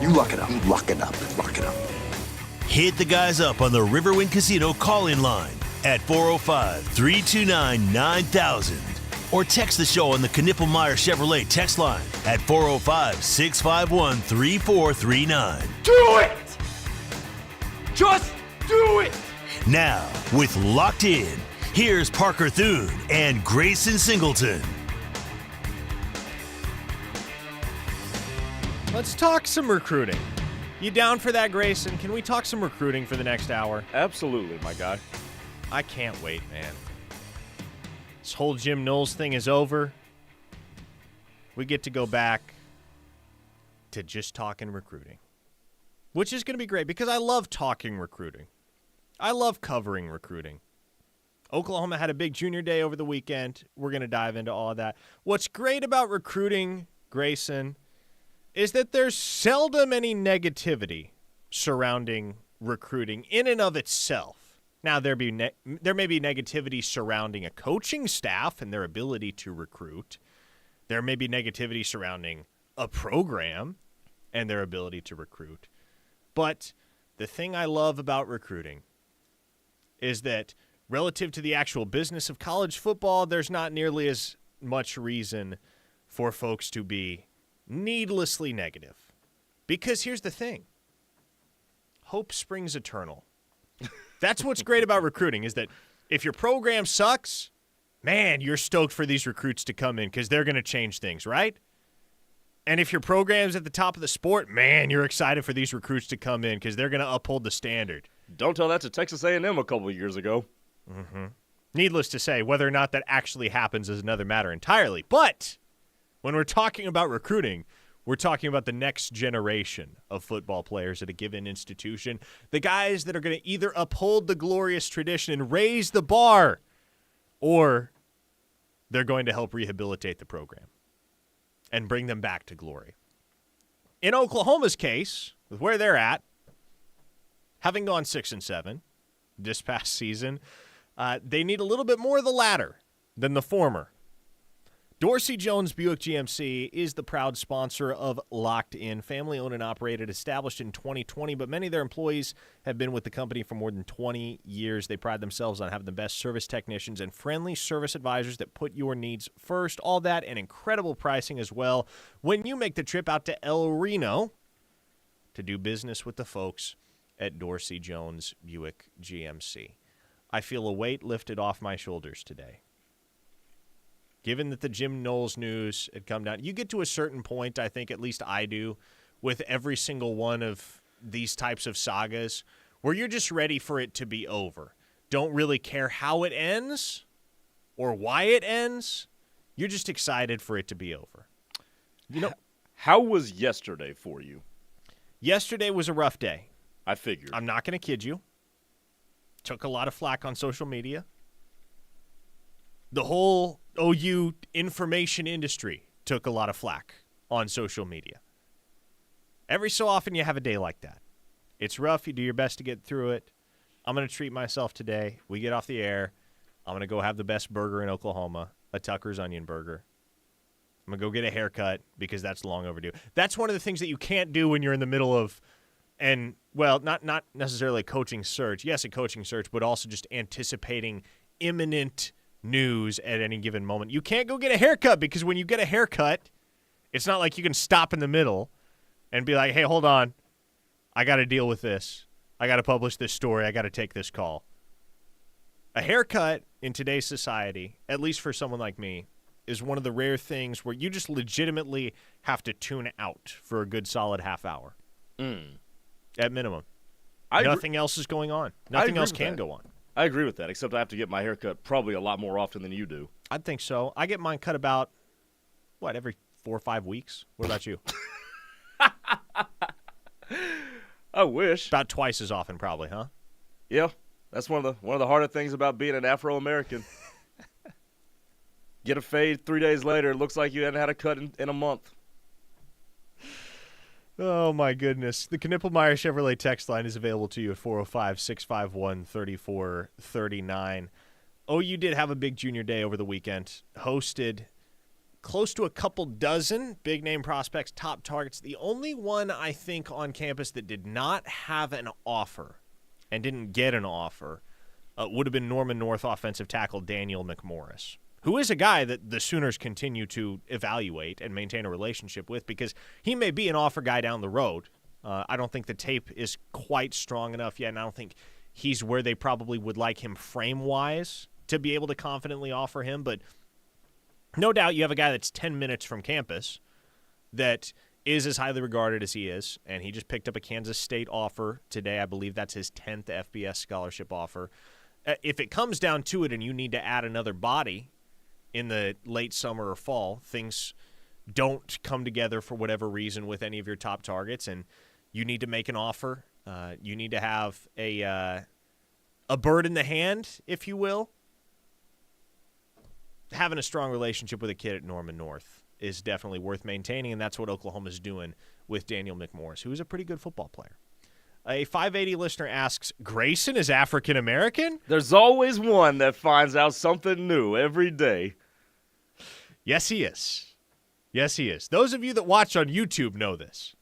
You lock it up. Lock it up. Lock it up. Hit the guys up on the Riverwind Casino call-in line at 405-329-9000 or text the show on the Knippelmeyer Chevrolet text line at 405-651-3439. Do it! Just do it! Now, with Locked In, here's Parker Thune and Grayson Singleton. Let's talk some recruiting. You down for that, Grayson? Can we talk some recruiting for the next hour? Absolutely, my guy. I can't wait, man. This whole Jim Knowles thing is over. We get to go back to just talking recruiting, which is going to be great because I love talking recruiting. I love covering recruiting. Oklahoma had a big junior day over the weekend. We're going to dive into all of that. What's great about recruiting, Grayson, is that there's seldom any negativity surrounding recruiting in and of itself. Now, there may be negativity surrounding a coaching staff and their ability to recruit. There may be negativity surrounding a program and their ability to recruit. But the thing I love about recruiting is that relative to the actual business of college football, there's not nearly as much reason for folks to be needlessly negative. Because here's the thing. Hope springs eternal. That's what's great about recruiting is that if your program sucks, man, you're stoked for these recruits to come in because they're going to change things, right? And if your program's at the top of the sport, man, you're excited for these recruits to come in because they're going to uphold the standard. Don't tell that to Texas A&M a couple of years ago. Mm-hmm. Needless to say, whether or not that actually happens is another matter entirely. But when we're talking about recruiting, we're talking about the next generation of football players at a given institution, the guys that are going to either uphold the glorious tradition and raise the bar, or they're going to help rehabilitate the program and bring them back to glory. In Oklahoma's case, with where they're at, having gone 6-7 this past season, they need a little bit more of the latter than the former. Dorsey Jones Buick GMC is the proud sponsor of Locked In, family-owned and operated, established in 2020, but many of their employees have been with the company for more than 20 years. They pride themselves on having the best service technicians and friendly service advisors that put your needs first. All that and incredible pricing as well when you make the trip out to El Reno to do business with the folks at Dorsey Jones Buick GMC. I feel a weight lifted off my shoulders today. Given that the Jim Knowles news had come down, you get to a certain point, I think, at least I do, with every single one of these types of sagas, where you're just ready for it to be over. Don't really care how it ends or why it ends. You're just excited for it to be over. You know, how was yesterday for you? Yesterday was a rough day. I figured. I'm not going to kid you. Took a lot of flack on social media. The whole OU information industry took a lot of flack on social media. Every so often you have a day like that. It's rough. You do your best to get through it. I'm going to treat myself today. We get off the air. I'm going to go have the best burger in Oklahoma, a Tucker's Onion Burger. I'm going to go get a haircut because that's long overdue. That's one of the things that you can't do when you're in the middle of, and, well, not necessarily a coaching search. Yes, a coaching search, but also just anticipating imminent news at any given moment. You can't go get a haircut because when you get a haircut, it's not like you can stop in the middle and be like, hey, hold on. I got to deal with this. I got to publish this story. I got to take this call. A haircut in today's society, at least for someone like me, is one of the rare things where you just legitimately have to tune out for a good solid half hour. At minimum. Nothing else is going on. Nothing else can go on. I agree with that, except I have to get my hair cut probably a lot more often than you do. I think so. I get mine cut about, every 4 or 5 weeks? What about you? I wish. About twice as often probably, huh? Yeah. That's one of the harder things about being an Afro-American. Get a fade 3 days later, it looks like you hadn't had a cut in a month. Oh, my goodness. The Knippelmeyer Chevrolet text line is available to you at 405-651-3439. OU did have a big junior day over the weekend. Hosted close to a couple dozen big-name prospects, top targets. The only one I think on campus that did not have an offer and didn't get an offer would have been Norman North offensive tackle Daniel McMorris, who is a guy that the Sooners continue to evaluate and maintain a relationship with because he may be an offer guy down the road. I don't think the tape is quite strong enough yet, and I don't think he's where they probably would like him frame-wise to be able to confidently offer him, but no doubt you have a guy that's 10 minutes from campus that is as highly regarded as he is, and he just picked up a Kansas State offer today. I believe that's his 10th FBS scholarship offer. If it comes down to it and you need to add another body in the late summer or fall, things don't come together for whatever reason with any of your top targets, and you need to make an offer. You need to have a bird in the hand, if you will. Having a strong relationship with a kid at Norman North is definitely worth maintaining, and that's what Oklahoma's doing with Daniel McMorris, who is a pretty good football player. A 580 listener asks, Grayson is African-American? There's always one that finds out something new every day. Yes, he is. Yes, he is. Those of you that watch on YouTube know this.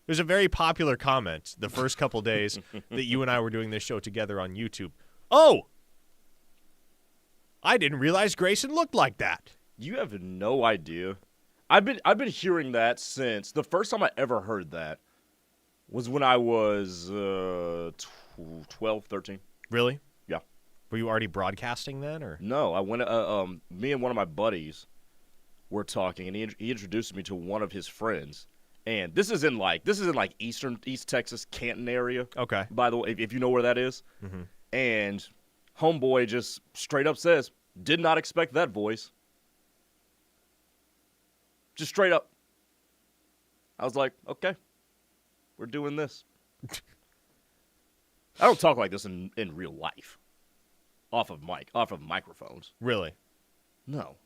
There's a very popular comment the first couple days that you and I were doing this show together on YouTube. Oh! I didn't realize Grayson looked like that. You have no idea. I've been hearing that since the first time I ever heard that was when I was 12, 13. Really? Yeah. Were you already broadcasting then, or? No, I went. Me and one of my buddies were talking, and he introduced me to one of his friends. And this is in like East Texas, Canton area. Okay. By the way, if you know where that is. Mm-hmm. And homeboy just straight up says, did not expect that voice. Just straight up. I was like, okay, we're doing this. I don't talk like this in real life. Off of microphones. Really? No.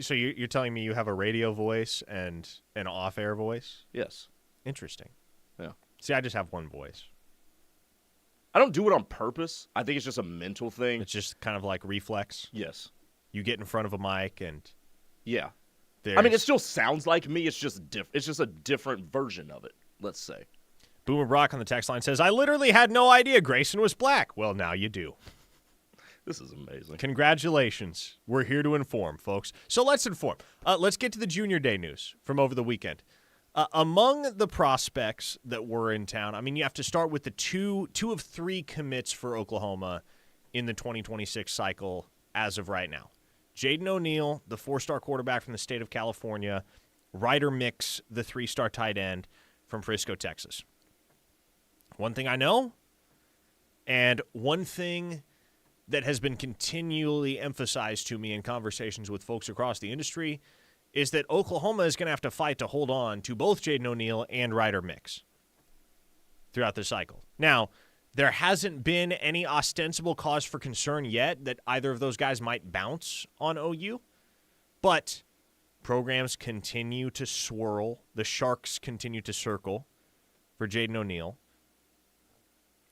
So you're telling me you have a radio voice and an off-air voice? Yes. Interesting. Yeah. See, I just have one voice. I don't do it on purpose. I think it's just a mental thing. It's just kind of like reflex. Yes. You get in front of a mic and yeah. I mean, it still sounds like me. It's just It's just a different version of it. Let's say. Boomer Brock on the text line says, "I literally had no idea Grayson was black." Well, now you do. This is amazing. Congratulations. We're here to inform, folks. So let's inform. Let's get to the Junior Day news from over the weekend. Among the prospects that were in town, I mean, you have to start with the two of three commits for Oklahoma in the 2026 cycle as of right now. Jaden O'Neal, the 4-star quarterback from the state of California. Ryder Mix, the 3-star tight end from Frisco, Texas. One thing I know, and one thing that has been continually emphasized to me in conversations with folks across the industry is that Oklahoma is going to have to fight to hold on to both Jaden O'Neal and Ryder Mix throughout the cycle. Now, there hasn't been any ostensible cause for concern yet that either of those guys might bounce on OU, but programs continue to swirl. The Sharks continue to circle for Jaden O'Neal,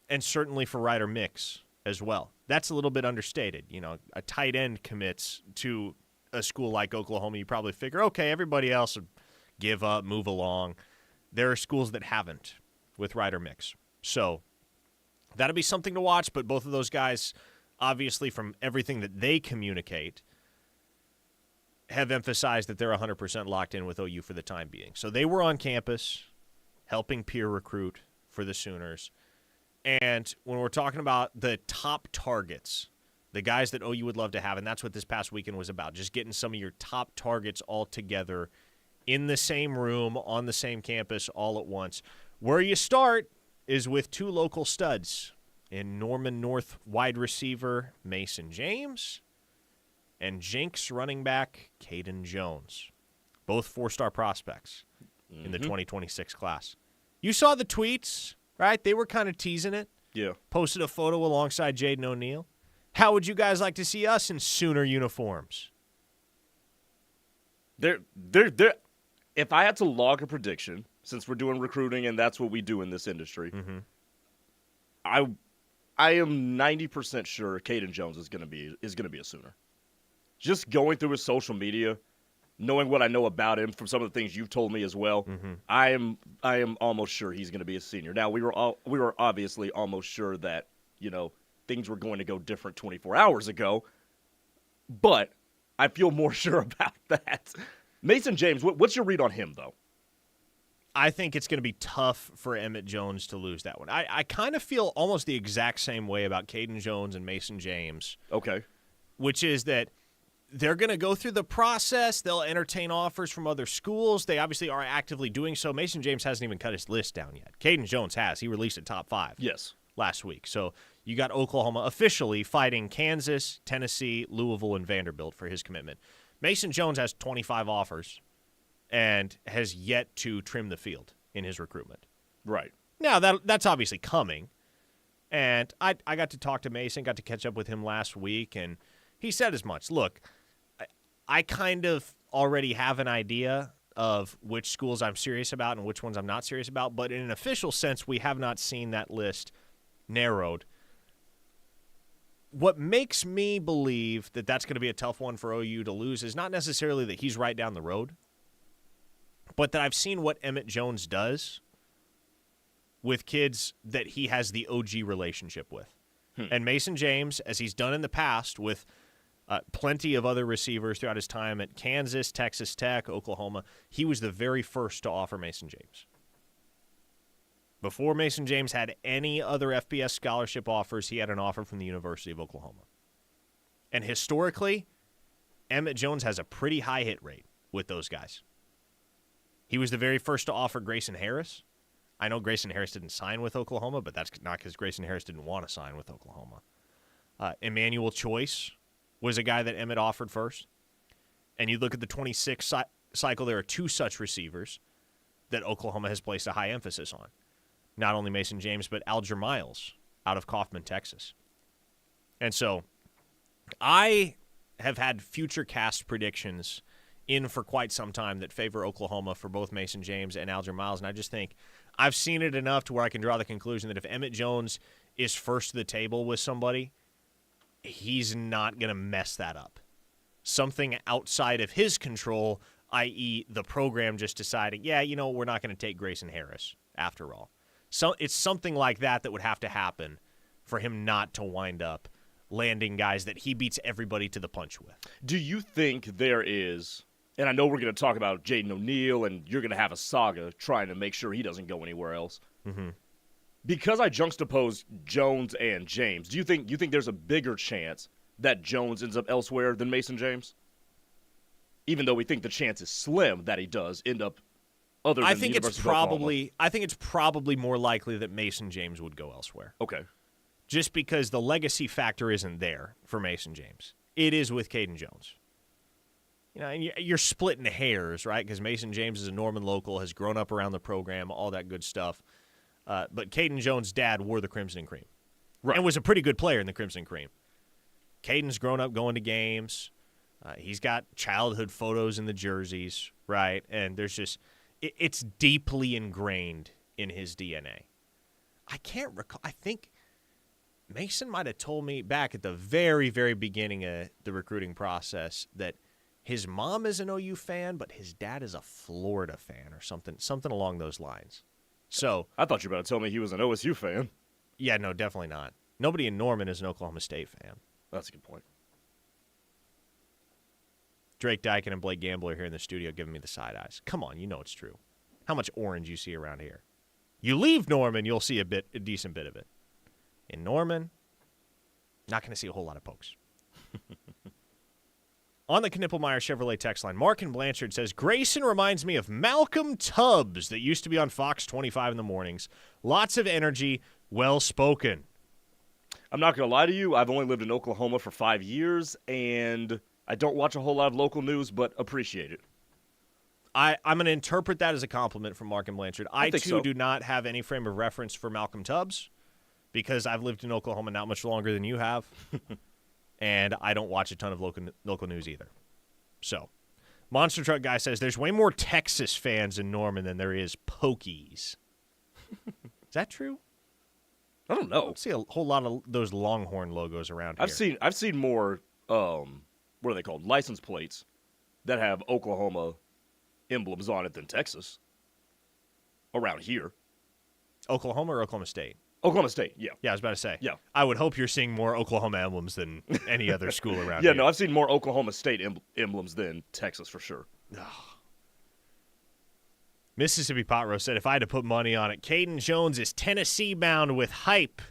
and certainly for Ryder Mix as well. That's a little bit understated. You know, a tight end commits to a school like Oklahoma, you probably figure, okay, everybody else would give up, move along. There are schools that haven't with Ryder Mix. So that'll be something to watch, but both of those guys, obviously from everything that they communicate, have emphasized that they're 100% locked in with OU for the time being. So they were on campus helping peer recruit for the Sooners. And when we're talking about the top targets, the guys that OU would love to have, and that's what this past weekend was about, just getting some of your top targets all together in the same room, on the same campus, all at once. Where you start is with two local studs in Norman North wide receiver Mason James and Jenks running back Caden Jones, both 4-star prospects in the 2026 class. You saw the tweets, right? They were kind of teasing it. Yeah. Posted a photo alongside Jaden O'Neal. How would you guys like to see us in Sooner uniforms? If I had to log a prediction, since we're doing recruiting and that's what we do in this industry, I am 90% sure Caden Jones is going to be a Sooner. Just going through his social media, knowing what I know about him from some of the things you've told me as well, I am almost sure he's going to be a senior. Now we were obviously almost sure that things were going to go different 24 hours ago, but I feel more sure about that. Mason James, what's your read on him though? I think it's going to be tough for Emmett Jones to lose that one. I kind of feel almost the exact same way about Caden Jones and Mason James. Okay. Which is that they're going to go through the process. They'll entertain offers from other schools. They obviously are actively doing so. Mason James hasn't even cut his list down yet. Caden Jones has. He released a top 5 last week. So you got Oklahoma officially fighting Kansas, Tennessee, Louisville, and Vanderbilt for his commitment. Mason Jones has 25 offers and has yet to trim the field in his recruitment. Right. Now, that's obviously coming. And I got to talk to Mason, got to catch up with him last week, and he said as much. Look, I kind of already have an idea of which schools I'm serious about and which ones I'm not serious about, but in an official sense, we have not seen that list narrowed. What makes me believe that that's going to be a tough one for OU to lose is not necessarily that he's right down the road, but that I've seen what Emmett Jones does with kids that he has the OG relationship with. And Mason James, as he's done in the past with plenty of other receivers throughout his time at Kansas, Texas Tech, Oklahoma, he was the very first to offer Mason James. Before Mason James had any other FBS scholarship offers, he had an offer from the University of Oklahoma. And historically, Emmett Jones has a pretty high hit rate with those guys. He was the very first to offer Grayson Harris. I know Grayson Harris didn't sign with Oklahoma, but that's not because Grayson Harris didn't want to sign with Oklahoma. Emmanuel Choice was a guy that Emmett offered first. And you look at the 26 cycle, there are 2 such receivers that Oklahoma has placed a high emphasis on. Not only Mason James, but Alger Miles out of Kaufman, Texas. And so I have had future cast predictions in for quite some time that favor Oklahoma for both Mason James and Alger Miles. And I just think I've seen it enough to where I can draw the conclusion that if Emmett Jones is first to the table with somebody, he's not going to mess that up. Something outside of his control, i.e. the program just deciding, we're not going to take Grayson Harris after all. So it's something like that would have to happen for him not to wind up landing guys that he beats everybody to the punch with. Do you think there is, and I know we're going to talk about Jaden O'Neal, and you're going to have a saga trying to make sure he doesn't go anywhere else. Mm-hmm. Because I juxtapose Jones and James, do you think there's a bigger chance that Jones ends up elsewhere than Mason James? Even though we think the chance is slim that he does end up other than I think the it's University of Oklahoma. I think it's probably more likely that Mason James would go elsewhere. Okay. Just because the legacy factor isn't there for Mason James. It is with Caden Jones. And you're splitting hairs, right? Because Mason James is a Norman local, has grown up around the program, all that good stuff. But Caden Jones' dad wore the Crimson and Cream. Right. And was a pretty good player in the Crimson and Cream. Caden's grown up going to games. He's got childhood photos in the jerseys, right? And there's just it's deeply ingrained in his DNA. I can't recall. I think Mason might have told me back at the very, very beginning of the recruiting process that his mom is an OU fan, but his dad is a Florida fan or something along those lines. So I thought you were about to tell me he was an OSU fan. Yeah, no, definitely not. Nobody in Norman is an Oklahoma State fan. That's a good point. Drake Dykin and Blake Gambler here in the studio giving me the side eyes. Come on, you know it's true. How much orange you see around here. You leave Norman, you'll see a decent bit of it. In Norman, not going to see a whole lot of pokes. On the Knippelmeyer Chevrolet text line, Mark in Blanchard says, Grayson reminds me of Malcolm Tubbs that used to be on Fox 25 in the mornings. Lots of energy, well-spoken. I'm not going to lie to you. I've only lived in Oklahoma for 5 years, and I don't watch a whole lot of local news, but appreciate it. I'm going to interpret that as a compliment from Mark and Blanchard. I too so. do not have any frame of reference for Malcolm Tubbs because I've lived in Oklahoma not much longer than you have, and I don't watch a ton of local news either. So, Monster Truck Guy says, there's way more Texas fans in Norman than there is Pokies. Is that true? I don't know. I don't see a whole lot of those Longhorn logos around here. I've seen more, what are they called, license plates that have Oklahoma emblems on it than Texas. Around here. Oklahoma or Oklahoma State? Oklahoma State, yeah. Yeah, I was about to say. Yeah. I would hope you're seeing more Oklahoma emblems than any other school around Yeah, here. no, I've seen more Oklahoma State emblems than Texas for sure. Mississippi Pot Roast said, if I had to put money on it, Caden Jones is Tennessee bound with hype.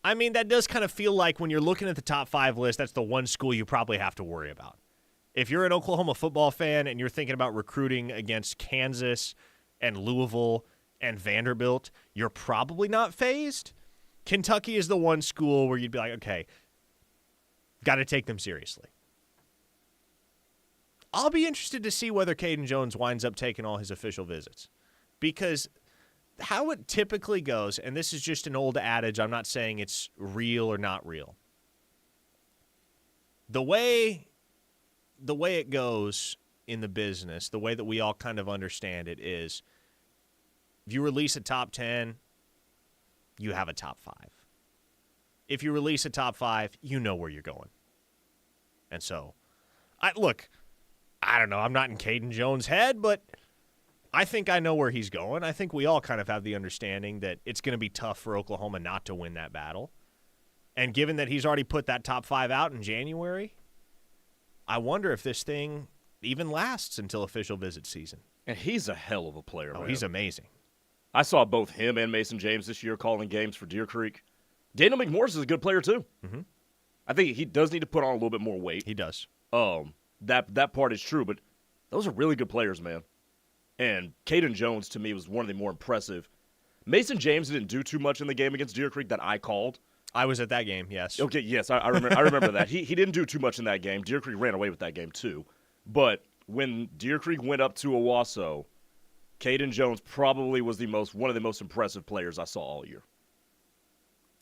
I mean, that does kind of feel like when you're looking at the top 5 list, that's the one school you probably have to worry about. If you're an Oklahoma football fan and you're thinking about recruiting against Kansas and Louisville and Vanderbilt, you're probably not fazed. Kentucky is the one school where you'd be like, okay, got to take them seriously. I'll be interested to see whether Caden Jones winds up taking all his official visits, because how it typically goes, and this is just an old adage, I'm not saying it's real or not real. The way it goes in the business, the way that we all kind of understand it is, if you release a top 10, you have a top 5. If you release a top 5, you know where you're going. And so, I don't know. I'm not in Caden Jones' head, but I think I know where he's going. I think we all kind of have the understanding that it's going to be tough for Oklahoma not to win that battle. And given that he's already put that top 5 out in January, I wonder if this thing even lasts until official visit season. And he's a hell of a player, man. He's amazing. I saw both him and Mason James this year calling games for Deer Creek. Daniel McMorris is a good player, too. Mm-hmm. I think he does need to put on a little bit more weight. He does. That part is true, but those are really good players, man. And Caden Jones, to me, was one of the more impressive. Mason James didn't do too much in the game against Deer Creek that I called. I was at that game, yes. Okay, yes, I remember that. He didn't do too much in that game. Deer Creek ran away with that game, too. But when Deer Creek went up to Owasso, Caden Jones probably was one of the most impressive players I saw all year.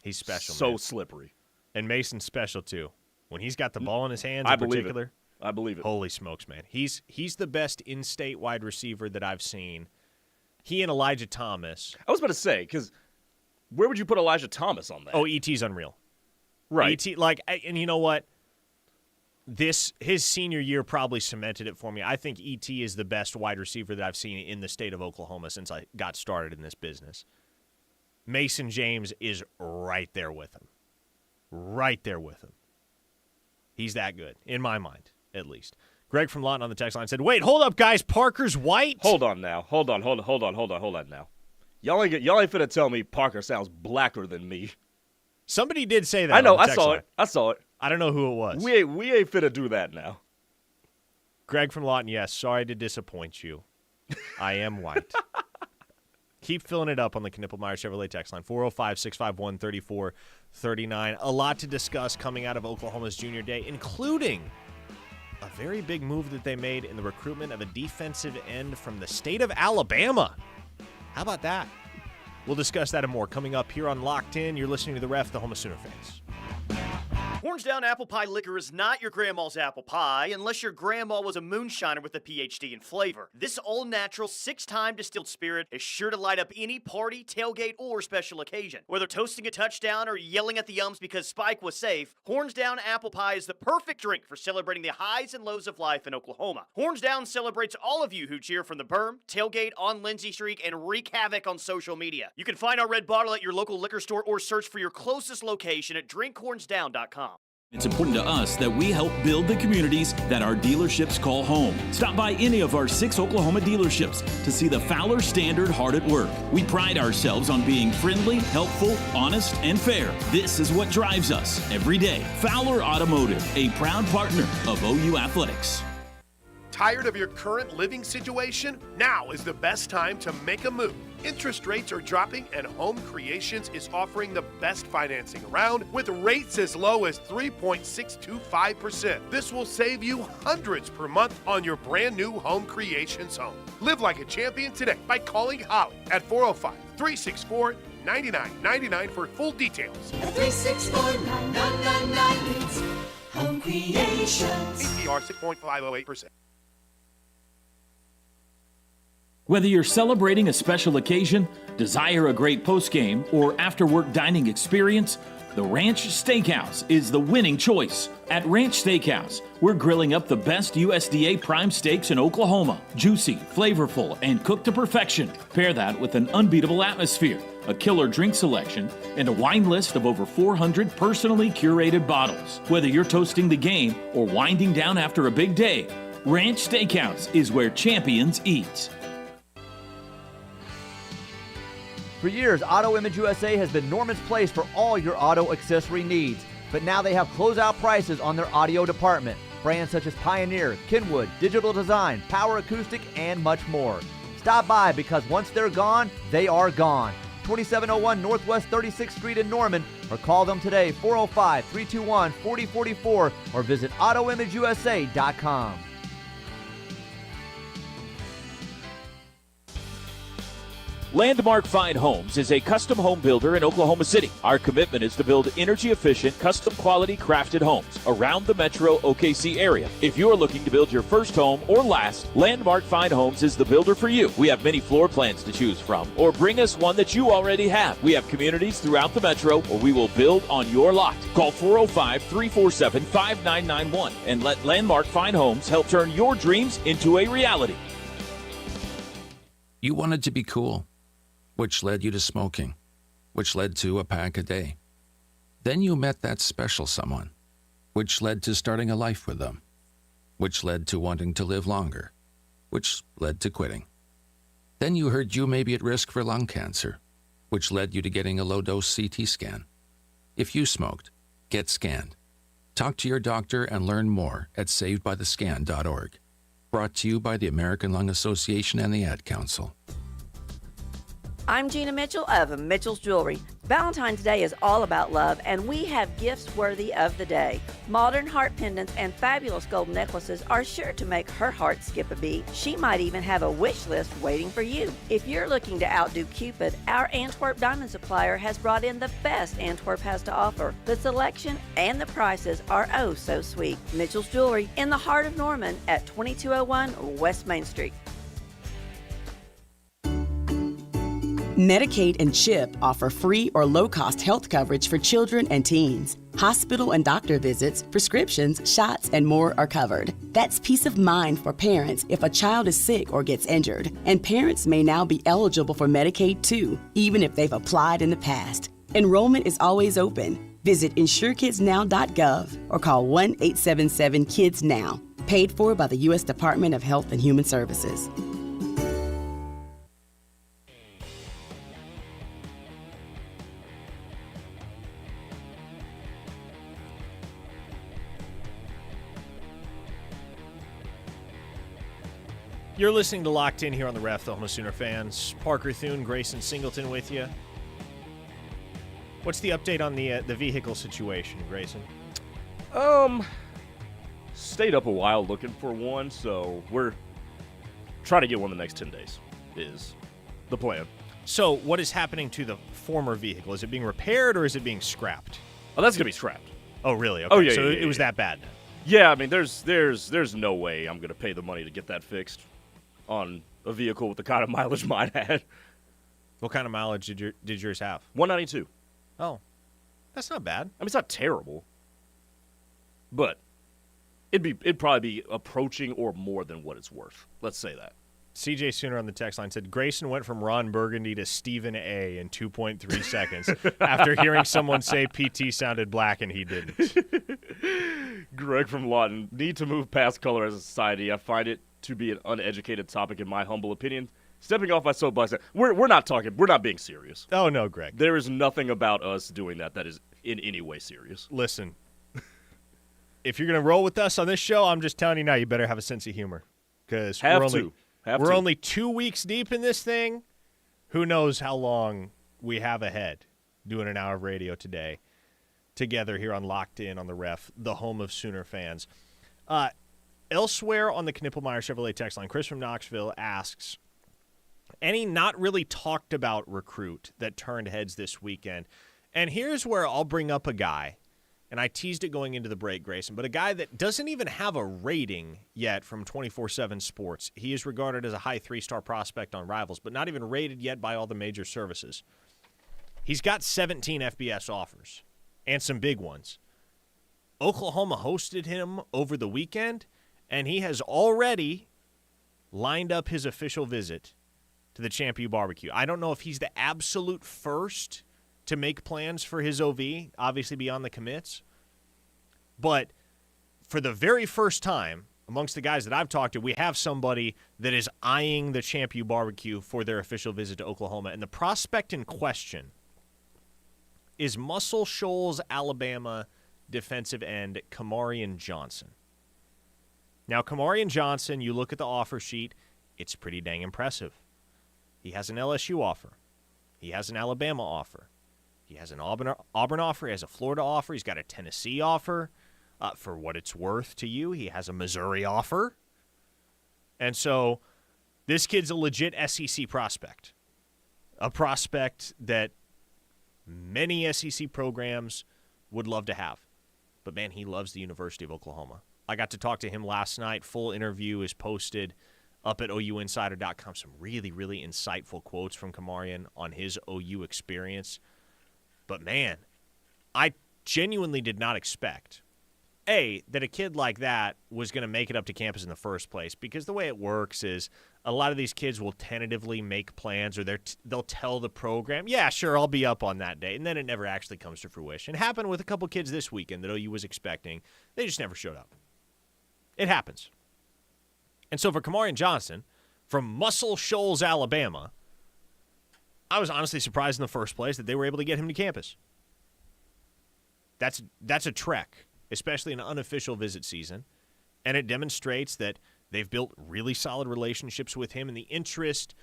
He's special, so man. slippery. And Mason's special, too. When he's got the ball in his hands I in particular. I believe it. Holy smokes, man. He's the best in-state wide receiver that I've seen. He and Elijah Thomas. I was about to say, because where would you put Elijah Thomas on that? Oh, E.T.'s unreal. right. E.T., and you know what? His senior year probably cemented it for me. I think E.T. is the best wide receiver that I've seen in the state of Oklahoma since I got started in this business. Mason James is right there with him. Right there with him. He's that good, in my mind, at least. Greg from Lawton on the text line said, wait, hold up, guys. Parker's white? Hold on now. Hold on now. Y'all ain't finna tell me Parker sounds blacker than me. Somebody did say that. I know. on the I text saw line. it. I saw it. I don't know who it was. We ain't finna do that now. Greg from Lawton, yes, sorry to disappoint you. I am white. Keep filling it up on the Knippelmeyer Chevrolet text line, 405-651-3439. A lot to discuss coming out of Oklahoma's junior day, including a very big move that they made in the recruitment of a defensive end from the state of Alabama. How about that? We'll discuss that and more coming up here on Locked In. You're listening to The Ref, the home of Sooner fans. Horns Down Apple Pie Liquor is not your grandma's apple pie unless your grandma was a moonshiner with a PhD in flavor. This all-natural, 6-time distilled spirit is sure to light up any party, tailgate, or special occasion. Whether toasting a touchdown or yelling at the Yums because Spike was safe, Horns Down Apple Pie is the perfect drink for celebrating the highs and lows of life in Oklahoma. Horns Down celebrates all of you who cheer from the berm, tailgate, on Lindsay Street, and wreak havoc on social media. You can find our red bottle at your local liquor store or search for your closest location at drinkhornsdown.com. It's important to us that we help build the communities that our dealerships call home. Stop by any of our 6 Oklahoma dealerships to see the Fowler Standard hard at work. We pride ourselves on being friendly, helpful, honest, and fair. This is what drives us every day. Fowler Automotive, a proud partner of OU Athletics. Tired of your current living situation? Now is the best time to make a move. Interest rates are dropping and Home Creations is offering the best financing around with rates as low as 3.625%. This will save you hundreds per month on your brand new Home Creations home. Live like a champion today by calling Holly at 405-364-9999 for full details. 364-9999 means Home Creations. APR 6.508%. Whether you're celebrating a special occasion, desire a great postgame, or after-work dining experience, The Ranch Steakhouse is the winning choice. At Ranch Steakhouse, we're grilling up the best USDA prime steaks in Oklahoma. Juicy, flavorful, and cooked to perfection. Pair that with an unbeatable atmosphere, a killer drink selection, and a wine list of over 400 personally curated bottles. Whether you're toasting the game or winding down after a big day, Ranch Steakhouse is where champions eat. For years, Auto Image USA has been Norman's place for all your auto accessory needs. But now they have closeout prices on their audio department. Brands such as Pioneer, Kenwood, Digital Design, Power Acoustic, and much more. Stop by because once they're gone, they are gone. 2701 Northwest 36th Street in Norman, or call them today, 405-321-4044, or visit AutoImageUSA.com. Landmark Fine Homes is a custom home builder in Oklahoma City. Our commitment is to build energy-efficient, custom-quality crafted homes around the metro OKC area. If you are looking to build your first home or last, Landmark Fine Homes is the builder for you. We have many floor plans to choose from, or bring us one that you already have. We have communities throughout the metro, or we will build on your lot. Call 405-347-5991 and let Landmark Fine Homes help turn your dreams into a reality. You wanted to be cool, which led you to smoking, which led to a pack a day. Then you met that special someone, which led to starting a life with them, which led to wanting to live longer, which led to quitting. Then you heard you may be at risk for lung cancer, which led you to getting a low-dose CT scan. If you smoked, get scanned. Talk to your doctor and learn more at savedbythescan.org. Brought to you by the American Lung Association and the Ad Council. I'm Gina Mitchell of Mitchell's Jewelry. Valentine's Day is all about love, and we have gifts worthy of the day. Modern heart pendants and fabulous gold necklaces are sure to make her heart skip a beat. She might even have a wish list waiting for you. If you're looking to outdo Cupid, our Antwerp diamond supplier has brought in the best Antwerp has to offer. The selection and the prices are oh so sweet. Mitchell's Jewelry in the heart of Norman at 2201 West Main Street. Medicaid and CHIP offer free or low-cost health coverage for children and teens. Hospital and doctor visits, prescriptions, shots, and more are covered. That's peace of mind for parents if a child is sick or gets injured. And parents may now be eligible for Medicaid too, even if they've applied in the past. Enrollment is always open. Visit InsureKidsNow.gov or call 1-877-KIDS-NOW. Paid for by the U.S. Department of Health and Human Services. You're listening to Locked In here on the Ref, the home of Sooner fans. Parker Thune, Grayson Singleton with you. What's the update on the vehicle situation, Grayson? Stayed up a while looking for one, so we're trying to get one the next 10 days is the plan. So what is happening to the former vehicle? Is it being repaired or is it being scrapped? Oh, that's going to be scrapped. Oh, really? Okay. Oh, yeah, so yeah, it was that bad. Yeah, I mean, there's no way I'm going to pay the money to get that fixed on a vehicle with the kind of mileage mine had. What kind of mileage did yours have? 192. Oh, that's not bad. I mean, it's not terrible, but it'd probably be approaching or more than what it's worth. Let's say that. CJ Sooner on the text line said, Grayson went from Ron Burgundy to Stephen A. in 2.3 seconds after hearing someone say PT sounded black and he didn't. Greg from Lawton, need to move past color as a society. I find it to be an uneducated topic in my humble opinion. Stepping off my soapbox, we're not being serious. Oh, no, Greg. There is nothing about us doing that is in any way serious. Listen, if you're going to roll with us on this show, I'm just telling you now, you better have a sense of humor. Because we're only 2 weeks deep in this thing. Who knows how long we have ahead doing an hour of radio today together here on Locked In on the Ref, the home of Sooner fans. Elsewhere on the Knippelmeyer Chevrolet text line, Chris from Knoxville asks, any not really talked about recruit that turned heads this weekend? And here's where I'll bring up a guy, and I teased it going into the break, Grayson, but a guy that doesn't even have a rating yet from 24/7 Sports. He is regarded as a high 3-star prospect on Rivals, but not even rated yet by all the major services. He's got 17 FBS offers. and some big ones. Oklahoma hosted him over the weekend, and he has already lined up his official visit to the Champ U barbecue. I don't know if he's the absolute first to make plans for his OV, obviously beyond the commits, but for the very first time amongst the guys that I've talked to, we have somebody that is eyeing the Champ U barbecue for their official visit to Oklahoma, and the prospect in question is Muscle Shoals, Alabama defensive end Kamarian Johnson. Now, Kamarian Johnson, you look at the offer sheet, it's pretty dang impressive. He has an LSU offer. He has an Alabama offer. He has an Auburn offer. He has a Florida offer. He's got a Tennessee offer. For what it's worth to you, he has a Missouri offer. And so this kid's a legit SEC prospect, a prospect that many SEC programs would love to have. But, man, he loves the University of Oklahoma. I got to talk to him last night. Full interview is posted up at OUinsider.com. Some really, really insightful quotes from Kamarian on his OU experience. But, man, I genuinely did not expect, A, that a kid like that was going to make it up to campus in the first place, because the way it works is a lot of these kids will tentatively make plans, or they'll tell the program, yeah, sure, I'll be up on that day, and then it never actually comes to fruition. It happened with a couple kids this weekend that OU was expecting. They just never showed up. It happens. And so for Kamarian Johnson, from Muscle Shoals, Alabama, I was honestly surprised in the first place that they were able to get him to campus. That's a trek, especially an unofficial visit season, and it demonstrates that they've built really solid relationships with him, and the interest,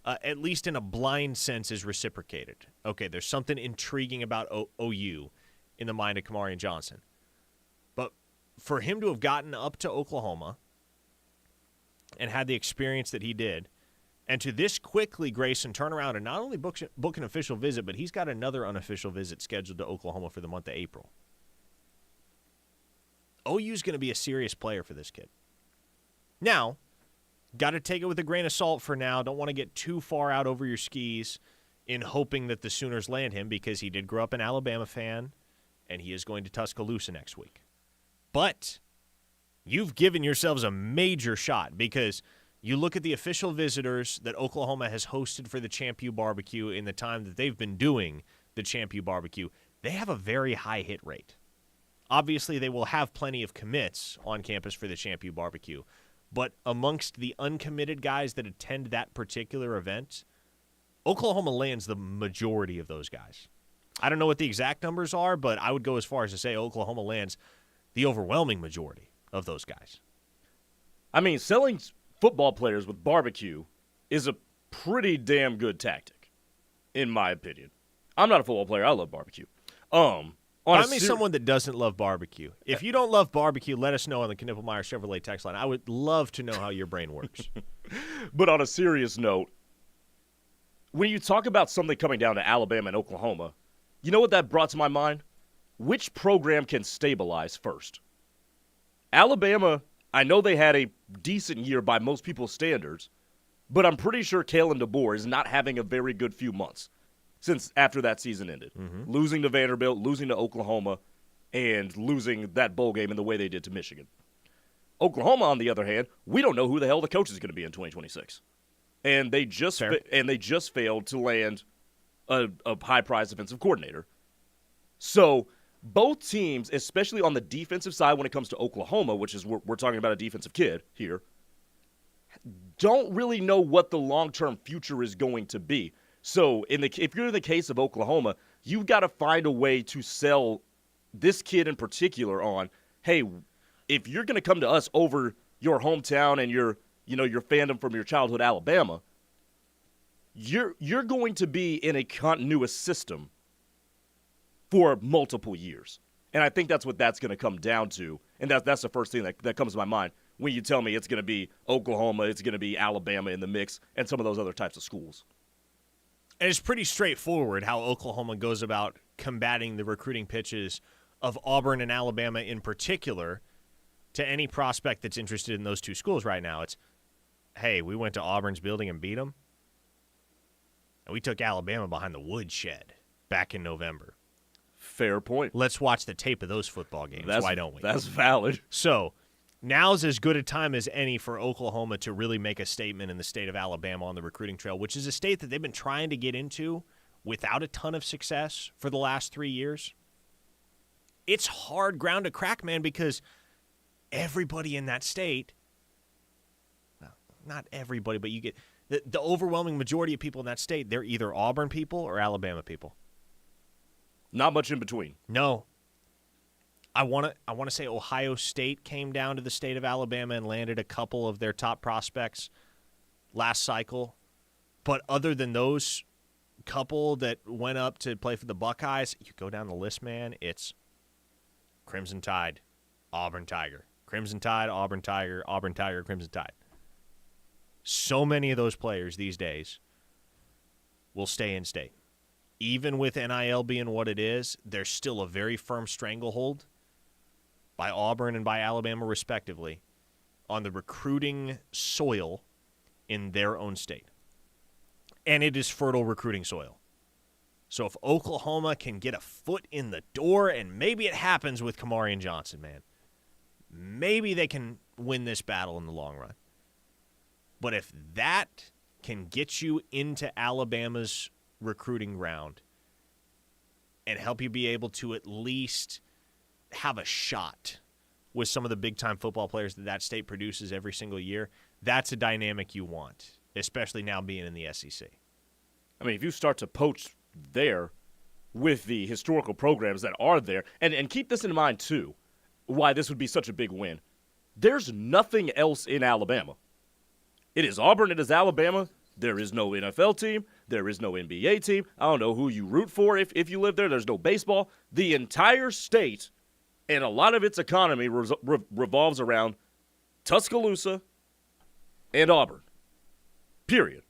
at least in a blind sense, is reciprocated. Okay, there's something intriguing about OU in the mind of Kamarian Johnson. But for him to have gotten up to Oklahoma and had the experience that he did, and to this quickly, Grayson, turn around and not only book an official visit, but he's got another unofficial visit scheduled to Oklahoma for the month of April. OU's going to be a serious player for this kid. Now, got to take it with a grain of salt for now. Don't want to get too far out over your skis in hoping that the Sooners land him, because he did grow up an Alabama fan, and he is going to Tuscaloosa next week. But you've given yourselves a major shot, because you look at the official visitors that Oklahoma has hosted for the Champ U barbecue in the time that they've been doing the Champ U barbecue. They have a very high hit rate. Obviously, they will have plenty of commits on campus for the Champ U barbecue. But amongst the uncommitted guys that attend that particular event, Oklahoma lands the majority of those guys. I don't know what the exact numbers are, but I would go as far as to say Oklahoma lands the overwhelming majority of those guys. I mean, selling football players with barbecue is a pretty damn good tactic, in my opinion. I'm not a football player. I love barbecue. Find me someone that doesn't love barbecue. If you don't love barbecue, let us know on the Knippelmeyer Chevrolet text line. I would love to know how your brain works. But on a serious note, when you talk about something coming down to Alabama and Oklahoma, you know what that brought to my mind? Which program can stabilize first? Alabama, I know they had a decent year by most people's standards, but I'm pretty sure Kalen DeBoer is not having a very good few months since after that season ended. Mm-hmm. Losing to Vanderbilt, losing to Oklahoma, and losing that bowl game in the way they did to Michigan. Oklahoma, on the other hand, we don't know who the hell the coach is going to be in 2026. And they just failed to land a high-priced defensive coordinator. So both teams, especially on the defensive side when it comes to Oklahoma, which is we're talking about a defensive kid here, don't really know what the long-term future is going to be. So if you're in the case of Oklahoma, you've got to find a way to sell this kid in particular on, hey, if you're going to come to us over your hometown and your fandom from your childhood Alabama, you're going to be in a continuous system for multiple years. And I think that's what that's going to come down to. And that's the first thing that comes to my mind when you tell me it's going to be Oklahoma, it's going to be Alabama in the mix, and some of those other types of schools. And it's pretty straightforward how Oklahoma goes about combating the recruiting pitches of Auburn and Alabama in particular to any prospect that's interested in those two schools right now. It's, hey, we went to Auburn's building and beat them, and we took Alabama behind the woodshed back in November. Fair point. Let's watch the tape of those football games. Why don't we? That's valid. So now's as good a time as any for Oklahoma to really make a statement in the state of Alabama on the recruiting trail, which is a state that they've been trying to get into without a ton of success for the last 3 years. It's hard ground to crack, man, because everybody in that state, well, not everybody, but you get the overwhelming majority of people in that state, they're either Auburn people or Alabama people. Not much in between. No. I want to say Ohio State came down to the state of Alabama and landed a couple of their top prospects last cycle. But other than those couple that went up to play for the Buckeyes, you go down the list, man, it's Crimson Tide, Auburn Tiger. Crimson Tide, Auburn Tiger, Auburn Tiger, Crimson Tide. So many of those players these days will stay in state. Even with NIL being what it is, there's still a very firm stranglehold by Auburn and by Alabama, respectively, on the recruiting soil in their own state. And it is fertile recruiting soil. So if Oklahoma can get a foot in the door, and maybe it happens with Kamarian Johnson, man, maybe they can win this battle in the long run. But if that can get you into Alabama's recruiting round and help you be able to at least have a shot with some of the big-time football players that state produces every single year, that's a dynamic you want, especially now being in the SEC. I mean, if you start to poach there with the historical programs that are there, and keep this in mind, too, why this would be such a big win. There's nothing else in Alabama. It is Auburn, it is Alabama. There is no NFL team. There is no NBA team. I don't know who you root for if you live there. There's no baseball. The entire state and a lot of its economy revolves around Tuscaloosa and Auburn. Period.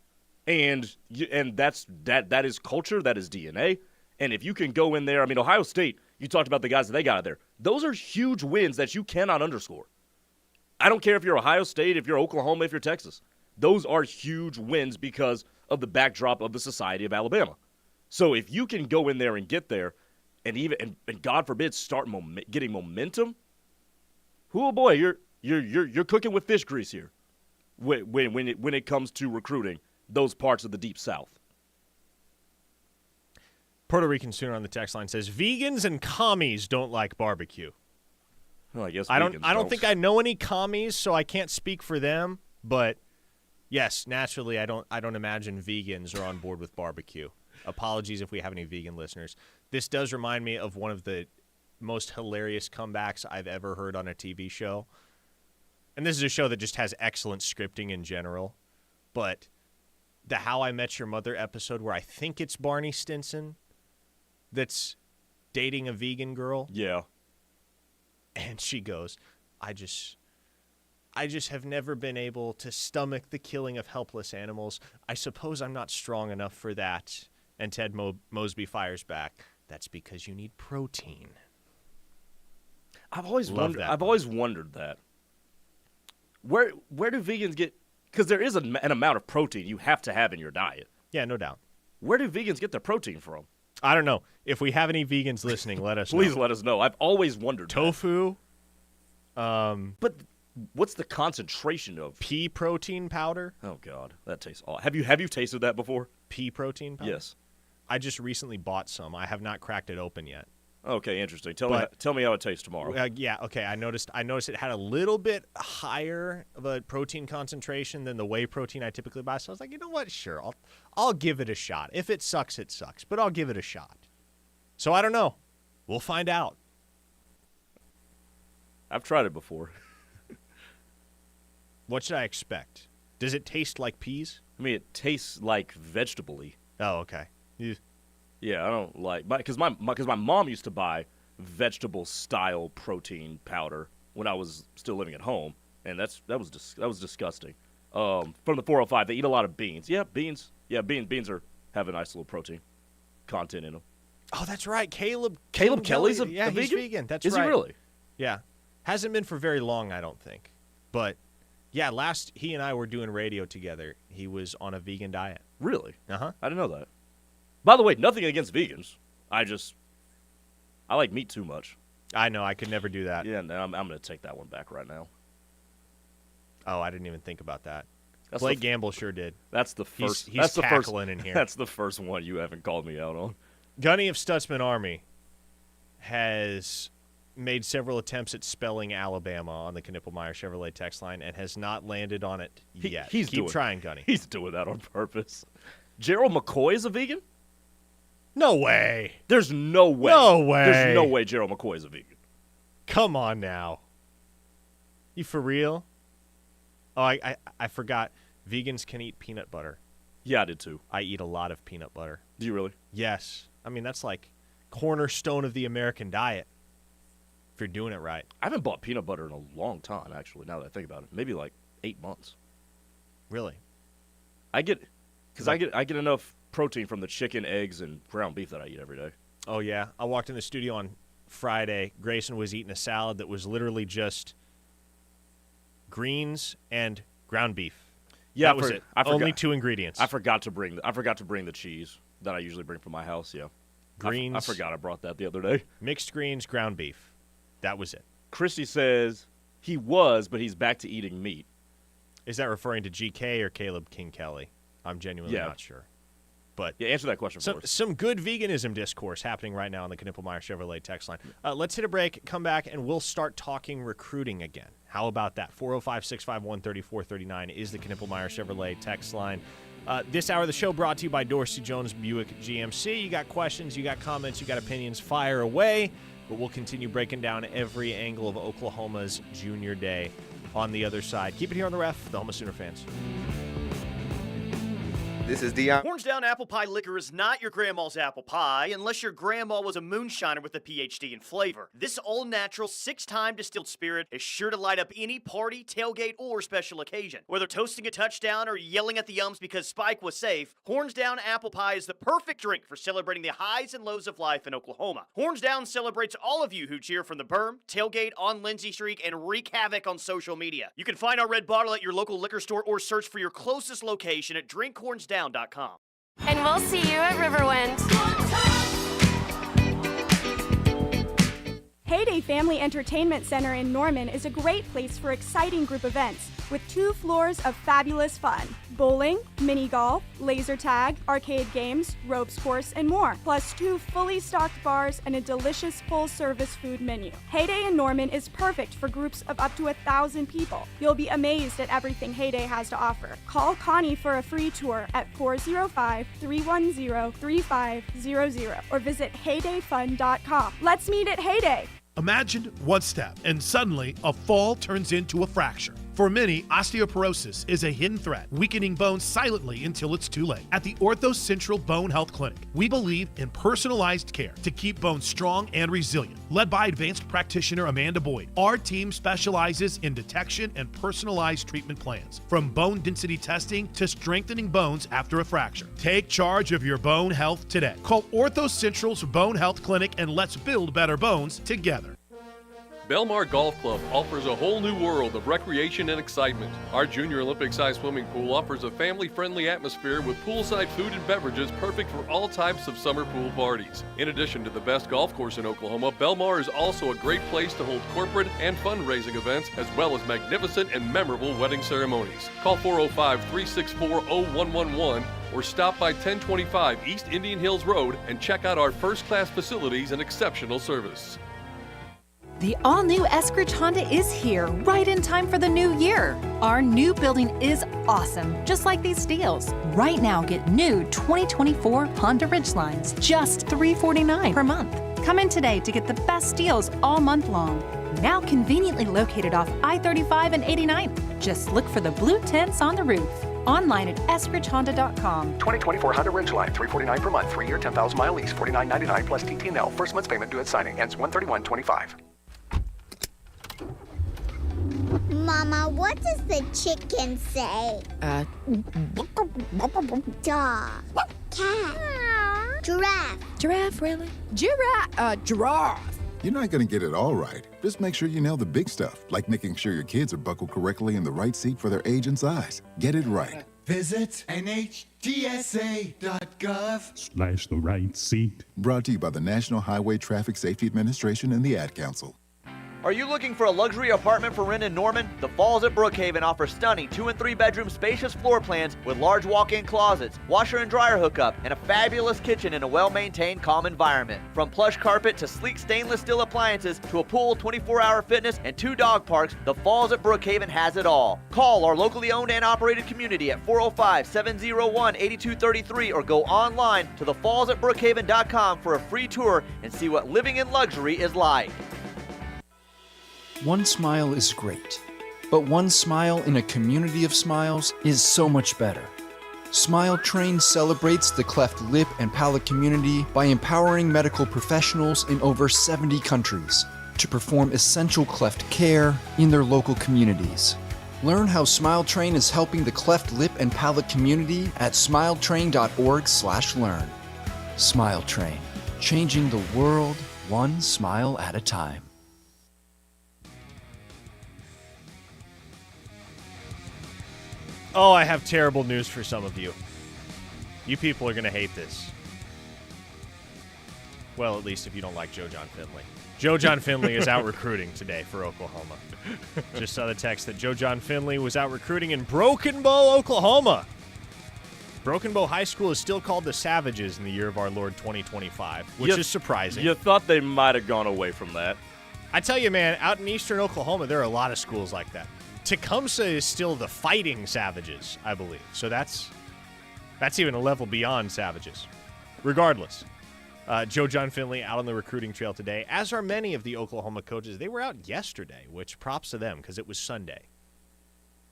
And that is culture. That is DNA. And if you can go in there, I mean, Ohio State, you talked about the guys that they got out there. Those are huge wins that you cannot underscore. I don't care if you're Ohio State, if you're Oklahoma, if you're Texas. Those are huge wins because of the backdrop of the society of Alabama. So if you can go in there and get there, and God forbid start getting momentum, oh boy, you're cooking with fish grease here. When it comes to recruiting those parts of the Deep South. Puerto Rican Sooner on the text line says vegans and commies don't like barbecue. Well, I guess I don't think I know any commies, so I can't speak for them. But yes, naturally, I don't imagine vegans are on board with barbecue. Apologies if we have any vegan listeners. This does remind me of one of the most hilarious comebacks I've ever heard on a TV show. And this is a show that just has excellent scripting in general. But the How I Met Your Mother episode where I think it's Barney Stinson that's dating a vegan girl. Yeah. And she goes, I just have never been able to stomach the killing of helpless animals. I suppose I'm not strong enough for that. And Ted Mosby fires back, that's because you need protein. I've always wondered that. Where do vegans get, because there is an amount of protein you have to have in your diet. Yeah, no doubt. Where do vegans get their protein from? I don't know. If we have any vegans listening, let us Please know. let us know. I've always wondered tofu. But what's the concentration of pea protein powder? Oh God, that tastes awful. Have you tasted that before? Pea protein powder? Yes. I just recently bought some. I have not cracked it open yet. Okay, interesting. Tell me how it tastes tomorrow. Yeah, okay. I noticed it had a little bit higher of a protein concentration than the whey protein I typically buy. So I was like, you know what? Sure, I'll give it a shot. If it sucks, it sucks. But I'll give it a shot. So I don't know. We'll find out. I've tried it before. What should I expect? Does it taste like peas? I mean, it tastes like vegetable-y. Oh, okay. Yeah, I don't like because my mom used to buy vegetable-style protein powder when I was still living at home, and that was disgusting. From the 405, they eat a lot of beans. Yeah, beans. Yeah, beans have a nice little protein content in them. Oh, that's right. Caleb Kelly's a he's vegan. That's right. Is he really? Yeah. Hasn't been for very long, I don't think. But, yeah, he and I were doing radio together. He was on a vegan diet. Really? Uh-huh. I didn't know that. By the way, nothing against vegans. I like meat too much. I know. I could never do that. Yeah, no, I'm going to take that one back right now. Oh, I didn't even think about that. That's Blake Gamble sure did. That's the first. He's that's the cackling first, in here. That's the first one you haven't called me out on. Gunny of Stutzman Army has made several attempts at spelling Alabama on the Knippelmeyer Chevrolet text line and has not landed on it yet. Keep trying, Gunny. He's doing that on purpose. Gerald McCoy is a vegan? No way. There's no way. No way. There's no way Gerald McCoy is a vegan. Come on now. You for real? Oh, I forgot. Vegans can eat peanut butter. Yeah, I did too. I eat a lot of peanut butter. Do you really? Yes. I mean, that's like cornerstone of the American diet if you're doing it right. I haven't bought peanut butter in a long time, actually, now that I think about it. Maybe like 8 months. Really? I get enough protein from the chicken, eggs, and ground beef that I eat every day. Oh, yeah. I walked in the studio on Friday. Grayson was eating a salad that was literally just greens and ground beef. Yeah, that was it. Only 2 ingredients. I forgot to bring the cheese that I usually bring from my house. Yeah, greens. I forgot I brought that the other day. Mixed greens, ground beef. That was it. Christy says he was, but he's back to eating meat. Is that referring to GK or Caleb King Kelly? I'm genuinely not sure. But yeah, answer that question for us. Some good veganism discourse happening right now on the Knippelmeyer Chevrolet text line. Let's hit a break, come back, and we'll start talking recruiting again. How about that? 405-651-3439 is the Knippelmeyer Chevrolet text line. This hour of the show brought to you by Dorsey Jones Buick GMC. You got questions, you got comments, you got opinions, fire away. But we'll continue breaking down every angle of Oklahoma's Junior Day on the other side. Keep it here on the Ref, the home of Sooner fans. This is Dion. Horns Down Apple Pie Liquor is not your grandma's apple pie unless your grandma was a moonshiner with a PhD in flavor. This all-natural 6-time distilled spirit is sure to light up any party, tailgate, or special occasion. Whether toasting a touchdown or yelling at the umps because Spike was safe, Horns Down Apple Pie is the perfect drink for celebrating the highs and lows of life in Oklahoma. Horns Down celebrates all of you who cheer from the berm, tailgate, on Lindsay Street, and wreak havoc on social media. You can find our red bottle at your local liquor store or search for your closest location at drinkhornsdown.com. And we'll see you at Riverwind. Heyday Family Entertainment Center in Norman is a great place for exciting group events with 2 floors of fabulous fun. Bowling, mini golf, laser tag, arcade games, ropes course, and more. Plus 2 fully stocked bars and a delicious full-service food menu. Heyday in Norman is perfect for groups of up to 1,000 people. You'll be amazed at everything Heyday has to offer. Call Connie for a free tour at 405-310-3500 or visit heydayfun.com. Let's meet at Heyday. Imagine one step, and suddenly a fall turns into a fracture. For many, osteoporosis is a hidden threat, weakening bones silently until it's too late. At the Ortho Central Bone Health Clinic, we believe in personalized care to keep bones strong and resilient. Led by advanced practitioner Amanda Boyd, our team specializes in detection and personalized treatment plans, from bone density testing to strengthening bones after a fracture. Take charge of your bone health today. Call Ortho Central's Bone Health Clinic and let's build better bones together. Belmar Golf Club offers a whole new world of recreation and excitement. Our Junior Olympic-sized swimming pool offers a family-friendly atmosphere with poolside food and beverages perfect for all types of summer pool parties. In addition to the best golf course in Oklahoma, Belmar is also a great place to hold corporate and fundraising events, as well as magnificent and memorable wedding ceremonies. Call 405-364-0111 or stop by 1025 East Indian Hills Road and check out our first-class facilities and exceptional service. The all-new Eskridge Honda is here, right in time for the new year. Our new building is awesome, just like these deals. Right now, get new 2024 Honda Ridgelines, just $349 per month. Come in today to get the best deals all month long. Now conveniently located off I-35 and 89. Just look for the blue tents on the roof. Online at eskridgehonda.com. 2024 Honda Ridgeline, $349 per month, 3-year, 10,000-mile lease, $49.99 plus TTNL. First month's payment due at signing, ends 1/31/25. Mama, what does the chicken say? Dog. Cat. Giraffe. Giraffe, really? Giraffe. You're not going to get it all right. Just make sure you nail the big stuff, like making sure your kids are buckled correctly in the right seat for their age and size. Get it right. Visit NHTSA.gov. / the right seat. Brought to you by the National Highway Traffic Safety Administration and the Ad Council. Are you looking for a luxury apartment for rent in Norman? The Falls at Brookhaven offers stunning 2- and 3-bedroom spacious floor plans with large walk-in closets, washer and dryer hookup, and a fabulous kitchen in a well-maintained, calm environment. From plush carpet to sleek stainless steel appliances to a pool, 24-hour fitness, and 2 dog parks, the Falls at Brookhaven has it all. Call our locally owned and operated community at 405-701-8233 or go online to thefallsatbrookhaven.com for a free tour and see what living in luxury is like. One smile is great, but one smile in a community of smiles is so much better. Smile Train celebrates the cleft lip and palate community by empowering medical professionals in over 70 countries to perform essential cleft care in their local communities. Learn how Smile Train is helping the cleft lip and palate community at smiletrain.org/learn. Smile Train, changing the world one smile at a time. Oh, I have terrible news for some of you. You people are going to hate this. Well, at least if you don't like Joe John Finley. Joe John Finley is out recruiting today for Oklahoma. Just saw the text that Joe John Finley was out recruiting in Broken Bow, Oklahoma. Broken Bow High School is still called the Savages in the year of our Lord 2025, which is surprising. You thought they might have gone away from that. I tell you, man, out in eastern Oklahoma, there are a lot of schools like that. Tecumseh is still the Fighting Savages, I believe. So that's even a level beyond Savages. Regardless, Joe John Finley out on the recruiting trail today, as are many of the Oklahoma coaches. They were out yesterday, which props to them because it was Sunday.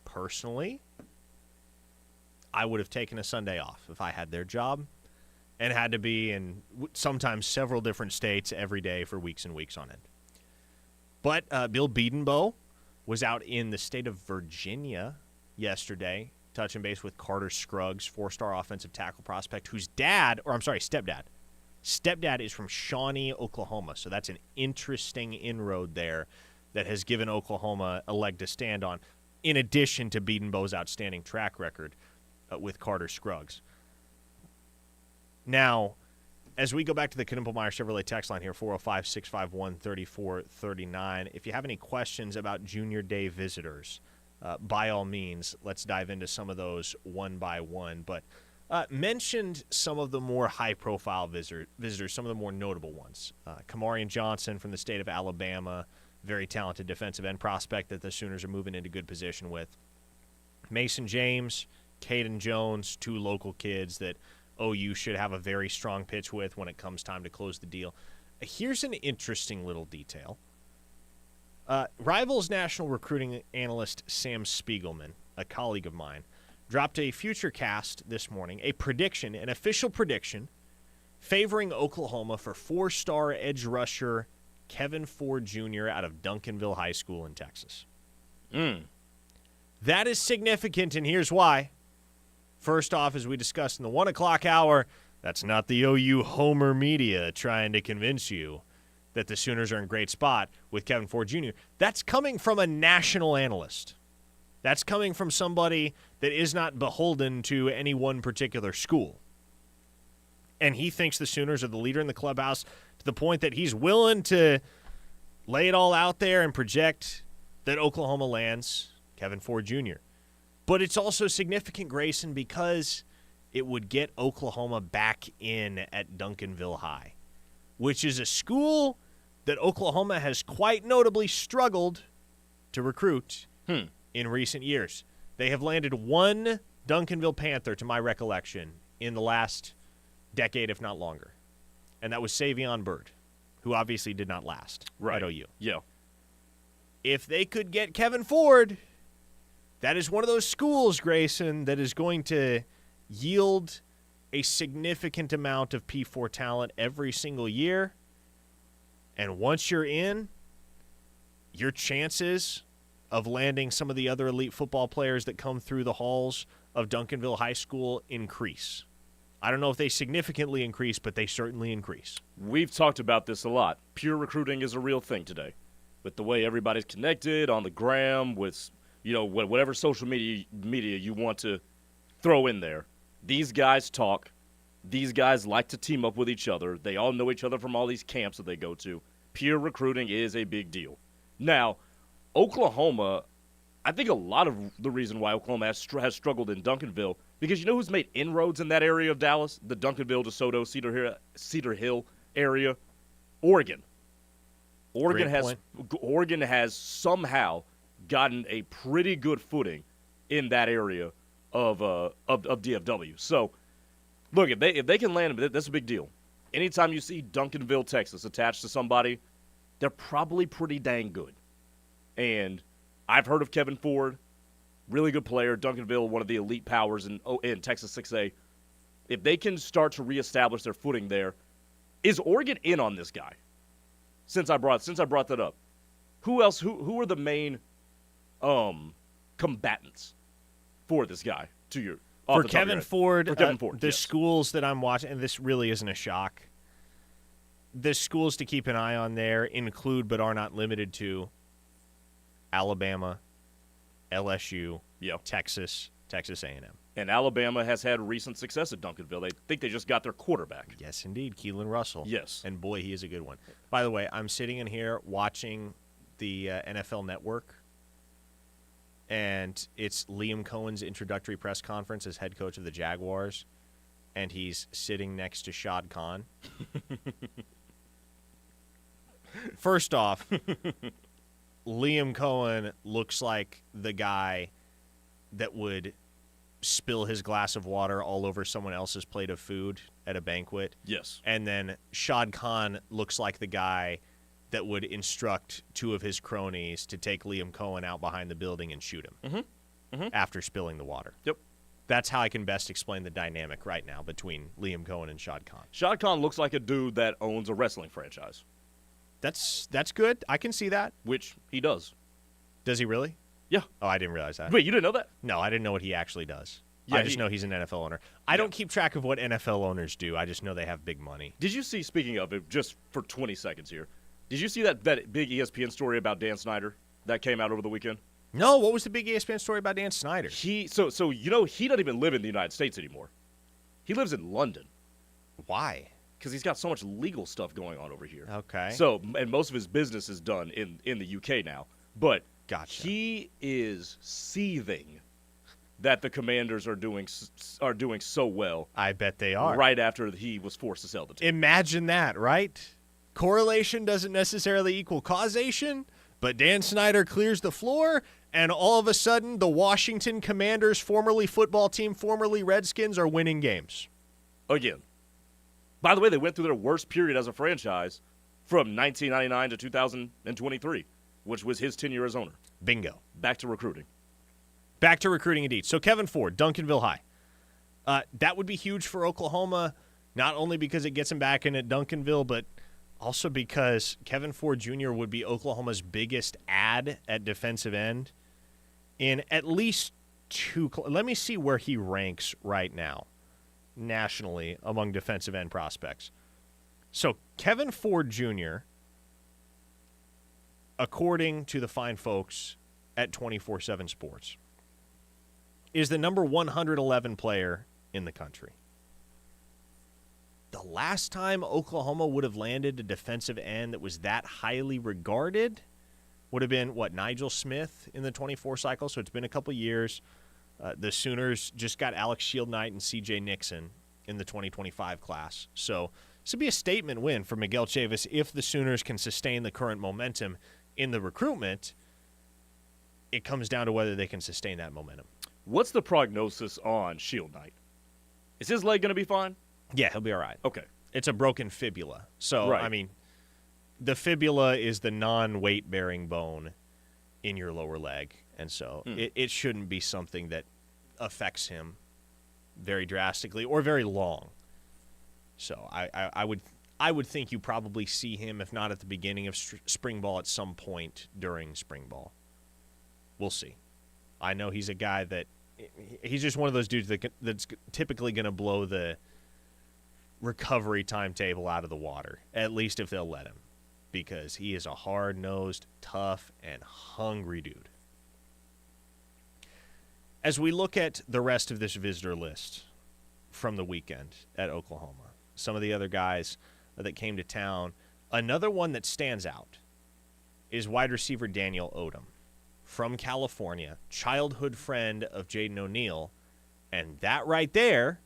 Personally, I would have taken a Sunday off if I had their job and had to be in sometimes several different states every day for weeks and weeks on end. But Bill Bedenbow was out in the state of Virginia yesterday, touching base with Carter Scruggs, 4-star offensive tackle prospect, whose stepdad is from Shawnee, Oklahoma. So that's an interesting inroad there that has given Oklahoma a leg to stand on, in addition to Bedenbow's outstanding track record with Carter Scruggs. Now, as we go back to the Knippelmeyer Chevrolet text line here, 405-651-3439, if you have any questions about Junior Day visitors, by all means, let's dive into some of those one by one. But mentioned some of the more high-profile visitors, some of the more notable ones. Kamarian Johnson from the state of Alabama, very talented defensive end prospect that the Sooners are moving into good position with. Mason James, Caden Jones, 2 local kids that OU should have a very strong pitch with when it comes time to close the deal. Here's an interesting little detail. Rivals national recruiting analyst Sam Spiegelman, a colleague of mine, dropped a future cast this morning, an official prediction, favoring Oklahoma for 4-star edge rusher Kevin Ford Jr. out of Duncanville High School in Texas. That is significant, and here's why. First off, as we discussed in the 1 o'clock hour, that's not the OU Homer media trying to convince you that the Sooners are in great spot with Kevin Ford Jr. That's coming from a national analyst. That's coming from somebody that is not beholden to any one particular school. And he thinks the Sooners are the leader in the clubhouse to the point that he's willing to lay it all out there and project that Oklahoma lands Kevin Ford Jr. But it's also significant, Grayson, because it would get Oklahoma back in at Duncanville High, which is a school that Oklahoma has quite notably struggled to recruit in recent years. They have landed one Duncanville Panther, to my recollection, in the last decade, if not longer. And that was Savion Byrd, who obviously did not last at OU. Yeah. If they could get Kevin Ford, that is one of those schools, Grayson, that is going to yield a significant amount of P4 talent every single year. And once you're in, your chances of landing some of the other elite football players that come through the halls of Duncanville High School increase. I don't know if they significantly increase, but they certainly increase. We've talked about this a lot. Pure recruiting is a real thing today. With the way everybody's connected on the gram, with whatever social media you want to throw in there. These guys talk. These guys like to team up with each other. They all know each other from all these camps that they go to. Peer recruiting is a big deal. Now, Oklahoma, I think a lot of the reason why Oklahoma has struggled in Duncanville, because you know who's made inroads in that area of Dallas? The Duncanville, DeSoto, Cedar Hill area? Oregon. Oregon has somehow gotten a pretty good footing in that area of DFW. So, look, if they can land them, that's a big deal. Anytime you see Duncanville, Texas attached to somebody, they're probably pretty dang good. And I've heard of Kevin Ford, really good player. Duncanville, one of the elite powers in Texas 6A. If they can start to reestablish their footing there, is Oregon in on this guy? Since I brought that up, who else? Who are the main combatants for this guy? For Kevin Ford, the yes. schools that I'm watching, and this really isn't a shock. The schools to keep an eye on there include, but are not limited to, Alabama, LSU, Texas A&M. And Alabama has had recent success at Duncanville. They think they just got their quarterback. Yes, indeed, Keelan Russell. Yes. And boy, he is a good one. By the way, I'm sitting in here watching the NFL Network, and it's Liam Cohen's introductory press conference as head coach of the Jaguars, and he's sitting next to Shad Khan. First off, Liam Cohen looks like the guy that would spill his glass of water all over someone else's plate of food at a banquet. Yes. And then Shad Khan looks like the guy that would instruct two of his cronies to take Liam Cohen out behind the building and shoot him after spilling the water. Yep. That's how I can best explain the dynamic right now between Liam Cohen and Shad Khan. Shad Khan looks like a dude that owns a wrestling franchise. That's good. I can see that. Which he does. Does he really? Yeah. Oh, I didn't realize that. Wait, you didn't know that? No, I didn't know what he actually does. Yeah, I just know he's an NFL owner. I don't keep track of what NFL owners do. I just know they have big money. Did you see, speaking of it, just for 20 seconds here, did you see that big ESPN story about Dan Snyder that came out over the weekend? No, what was the big ESPN story about Dan Snyder? So you know, he doesn't even live in the United States anymore. He lives in London. Why? Because he's got so much legal stuff going on over here. Okay. So, and most of his business is done in the UK now. But he is seething that the Commanders are doing so well. I bet they are. Right after he was forced to sell the team. Imagine that, right? Correlation doesn't necessarily equal causation, but Dan Snyder clears the floor, and all of a sudden the Washington Commanders, formerly football team, formerly Redskins, are winning games. Again. By the way, they went through their worst period as a franchise from 1999 to 2023, which was his tenure as owner. Bingo. Back to recruiting. Back to recruiting indeed. So Kevin Ford, Duncanville High. That would be huge for Oklahoma, not only because it gets him back in at Duncanville, but also because Kevin Ford Jr. would be Oklahoma's biggest add at defensive end in at least two. Let me see where he ranks right now nationally among defensive end prospects. So Kevin Ford Jr., according to the fine folks at 24/7 Sports, is the number 111 player in the country. The last time Oklahoma would have landed a defensive end that was that highly regarded would have been, Nigel Smith in the 24 cycle, so it's been a couple years. The Sooners just got Alex Shield Knight and C.J. Nixon in the 2025 class. So this would be a statement win for Miguel Chavis if the Sooners can sustain the current momentum in the recruitment. It comes down to whether they can sustain that momentum. What's the prognosis on Shield Knight? Is his leg going to be fine? Yeah, he'll be all right. Okay. It's a broken fibula. So, right. I mean, the fibula is the non-weight-bearing bone in your lower leg. And so it shouldn't be something that affects him very drastically or very long. So I would think you probably see him, if not at the beginning of spring ball, at some point during spring ball. We'll see. I know he's a guy that he's just one of those dudes that's typically going to blow the recovery timetable out of the water, at least if they'll let him, because he is a hard-nosed, tough, and hungry dude. As we look at the rest of this visitor list from the weekend at Oklahoma, some of the other guys that came to town, another one that stands out is wide receiver Daniel Odom from California, childhood friend of Jaden O'Neal, and that right there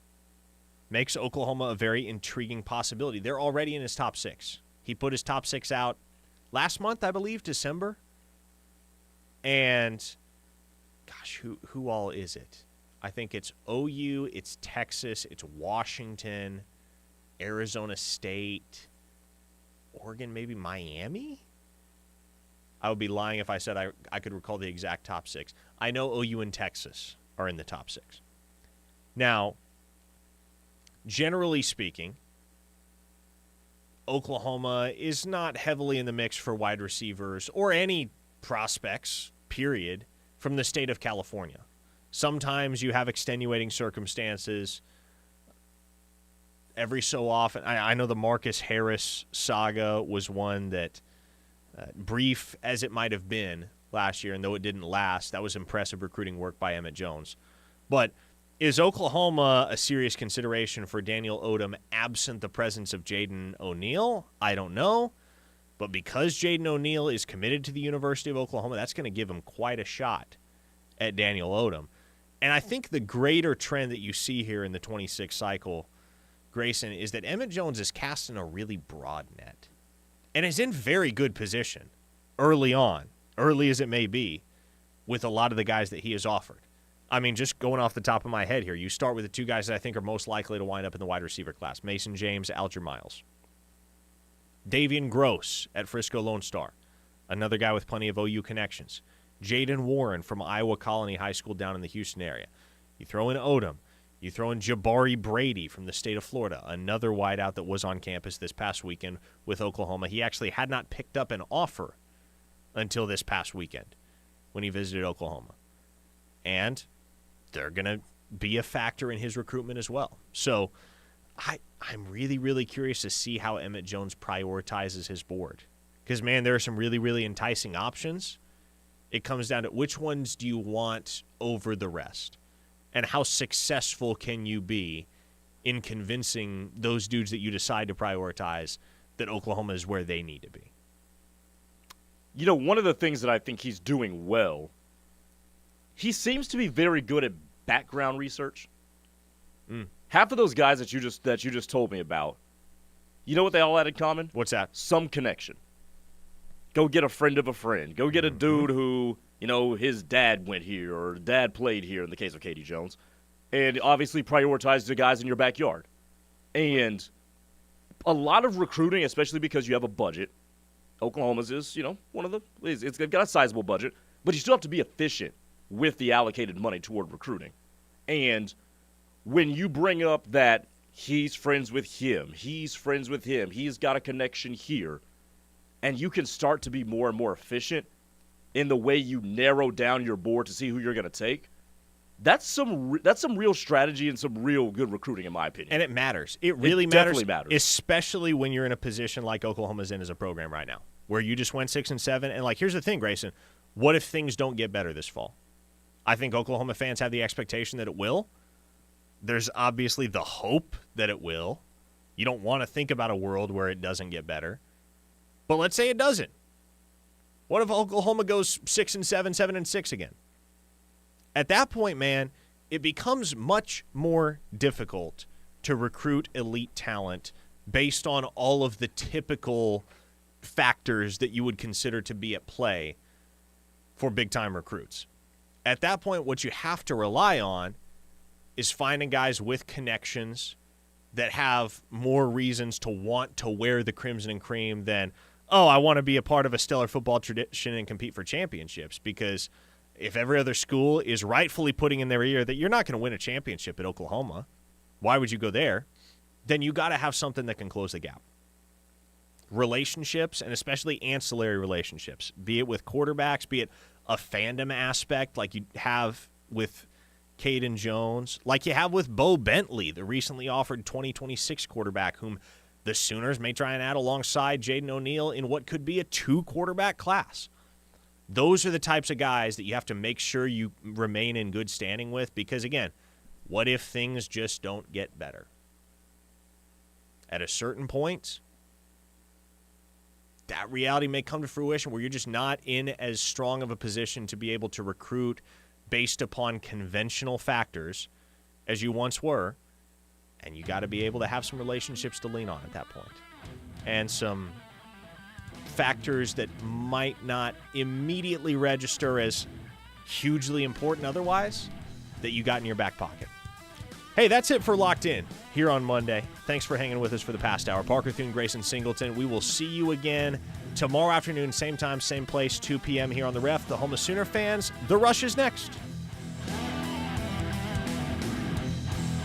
makes Oklahoma a very intriguing possibility. They're already in his top 6. He put his top 6 out last month, I believe, December. And, gosh, who all is it? I think it's OU, it's Texas, it's Washington, Arizona State, Oregon, maybe Miami? I would be lying if I said I could recall the exact top 6. I know OU and Texas are in the top 6. Now, generally speaking, Oklahoma is not heavily in the mix for wide receivers or any prospects, period, from the state of California. Sometimes you have extenuating circumstances. Every so often, I know the Marcus Harris saga was one that, brief as it might have been last year, and though it didn't last, that was impressive recruiting work by Emmett Jones. But is Oklahoma a serious consideration for Daniel Odom absent the presence of Jaden O'Neal? I don't know. But because Jaden O'Neal is committed to the University of Oklahoma, that's going to give him quite a shot at Daniel Odom. And I think the greater trend that you see here in the 26 cycle, Grayson, is that Emmett Jones is casting a really broad net and is in very good position early on, early as it may be, with a lot of the guys that he has offered. I mean, just going off the top of my head here, you start with the 2 guys that I think are most likely to wind up in the wide receiver class, Mason James, Alger Miles. Davian Gross at Frisco Lone Star, another guy with plenty of OU connections. Jaden Warren from Iowa Colony High School down in the Houston area. You throw in Odom. You throw in Jabari Brady from the state of Florida, another wideout that was on campus this past weekend with Oklahoma. He actually had not picked up an offer until this past weekend when he visited Oklahoma. And they're going to be a factor in his recruitment as well. So I'm really, really curious to see how Emmett Jones prioritizes his board. Because, man, there are some really, really enticing options. It comes down to which ones do you want over the rest? And how successful can you be in convincing those dudes that you decide to prioritize that Oklahoma is where they need to be? You know, one of the things that I think he's doing well, he seems to be very good at background research. Half of those guys that you just told me about, you know what they all had in common? What's that? Some connection. Go get a friend of a friend. Go get a dude who, you know, his dad went here or dad played here in the case of Katie Jones. And obviously prioritize the guys in your backyard. And a lot of recruiting, especially because you have a budget, Oklahoma's is, you know, it's got a sizable budget, but you still have to be efficient with the allocated money toward recruiting. And when you bring up that he's friends with him, he's got a connection here, and you can start to be more and more efficient in the way you narrow down your board to see who you're going to take, that's some real strategy and some real good recruiting, in my opinion. And it matters. It really definitely matters. Especially when you're in a position like Oklahoma's in as a program right now, where you just went 6-7. And, like, here's the thing, Grayson. What if things don't get better this fall? I think Oklahoma fans have the expectation that it will. There's obviously the hope that it will. You don't want to think about a world where it doesn't get better. But let's say it doesn't. What if Oklahoma goes 6-7, 7-6 again? At that point, man, it becomes much more difficult to recruit elite talent based on all of the typical factors that you would consider to be at play for big-time recruits. At that point, what you have to rely on is finding guys with connections that have more reasons to want to wear the crimson and cream than, oh, I want to be a part of a stellar football tradition and compete for championships. Because if every other school is rightfully putting in their ear that you're not going to win a championship at Oklahoma, why would you go there? Then you got to have something that can close the gap. Relationships, and especially ancillary relationships, be it with quarterbacks, be it a fandom aspect like you have with Caden Jones, like you have with Bo Bentley, the recently offered 2026 quarterback, whom the Sooners may try and add alongside Jaden O'Neal in what could be a 2-quarterback class. Those are the types of guys that you have to make sure you remain in good standing with because, again, what if things just don't get better? At a certain point, that reality may come to fruition where you're just not in as strong of a position to be able to recruit based upon conventional factors as you once were, and you got to be able to have some relationships to lean on at that point. And some factors that might not immediately register as hugely important otherwise that you got in your back pocket. Hey, that's it for Locked In here on Monday. Thanks for hanging with us for the past hour. Parker Thune, Grayson, Singleton. We will see you again tomorrow afternoon, same time, same place, 2 p.m. here on The Ref. The home of Sooner fans. The Rush is next.